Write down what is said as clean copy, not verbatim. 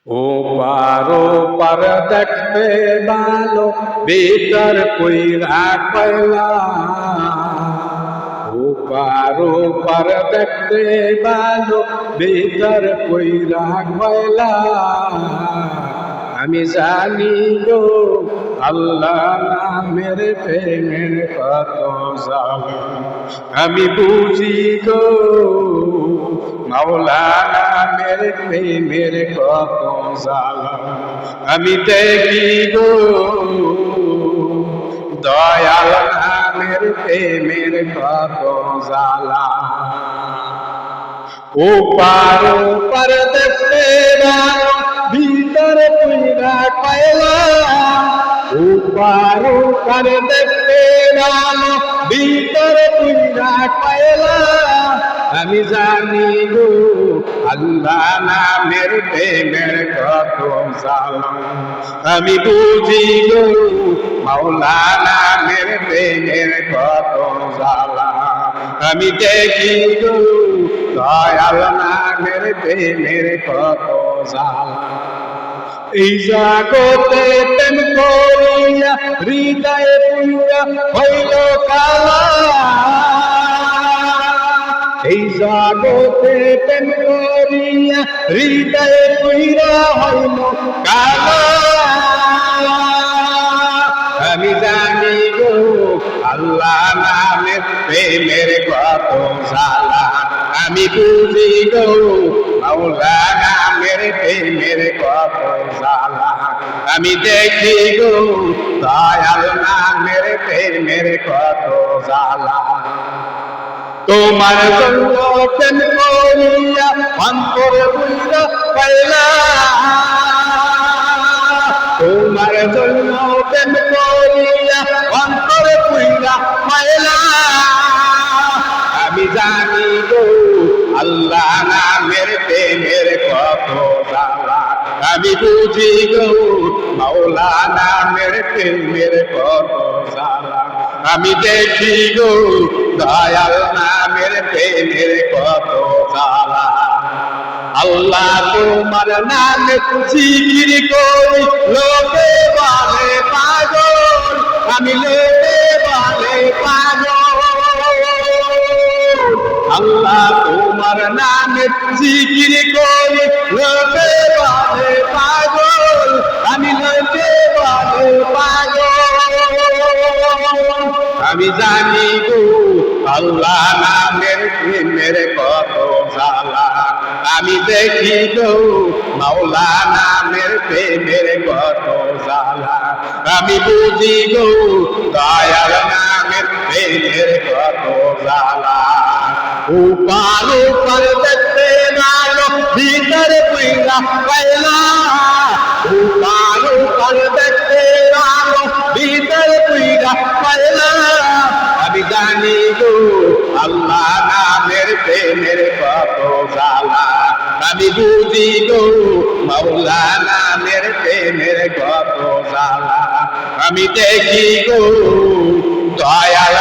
ও পারো পার দেখতে ভালো বেটার কইরা কয়লা। ও পারো পার দেখতে ভালো বেটার কইরা কয়লা। আমি জানি গো আল্লাহ নামের প্রেমের কত জ্বালা। আমি বুঝি গো মাওলা নামের প্রেমের কত জ্বালা। আমি দেখি গো দয়াল নামের প্রেমের কত জ্বালা। ও পারো পার দেখতে ভালো ভিতরে পুইরা কয়লা। ও পারো পার দেখতে ভালো ভিতরে পুইরা কয়লা। আমি জানি গো আল্লাহ নামের প্রেমের কত জ্বালা। আমি বুঝি গো মাওলা নামের প্রেমের কত জ্বালা। আমি দেখি গো দয়াল নামের প্রেমের কত জ্বালা। এই জগতে প্রেম করিয়া হৃদয়ে পুইরা হইল কালা। এই জগতে প্রেম করিয়া হৃদয়ে পুইরা হইল কালা। আমি জানি গো আল্লাহ নামের প্রেমের কত জ্বালা। আমি বুঝি গো মাওলা নামের প্রেমের কত জ্বালা। আমি দেখি গো দয়াল নামের প্রেমের কত জ্বালা। তোমার জন্য প্রেম করিয়া অন্তর পুইরা কয়লা। তোমার জন্য প্রেম করিয়া অন্তর পুইরা কয়লা। আমি জানি গো আল্লাহ নামের প্রেমের কত জ্বালা। আমি বুঝি গো মাওলা নামের প্রেমের কত জ্বালা। আমি দেখি গো দয়াল নামের প্রেমের কত জ্বালা। আল্লাহ তোমার নামে জিকির করি লোকে বলে পাগল। আমি লোকে বলে পাগল। আল্লাহ তোমার নামে জিকির করি লোকে বলে পাগল। আমি লোকে বলে পাগল। আমি জানি গো আল্লাহ নামের প্রেমের কত জ্বালা। আমি দেখি গো মাওলা নামের প্রেমের কত জ্বালা। আমি বুঝি গো দয়াল নামের প্রেমের কত জ্বালা। ও পারো পার দেখতে ভালো ভিতরে পুইরা কয়লা। ও পারো পার দেখতে ভালো ভিতরে পুইরা কয়লা। আমি জানি গো আল্লাহ নামের প্রেমের কত জ্বালা। আমি বুঝি গো মাওলা নামের প্রেমের কত জ্বালা। আমি দেখি গো দয়াল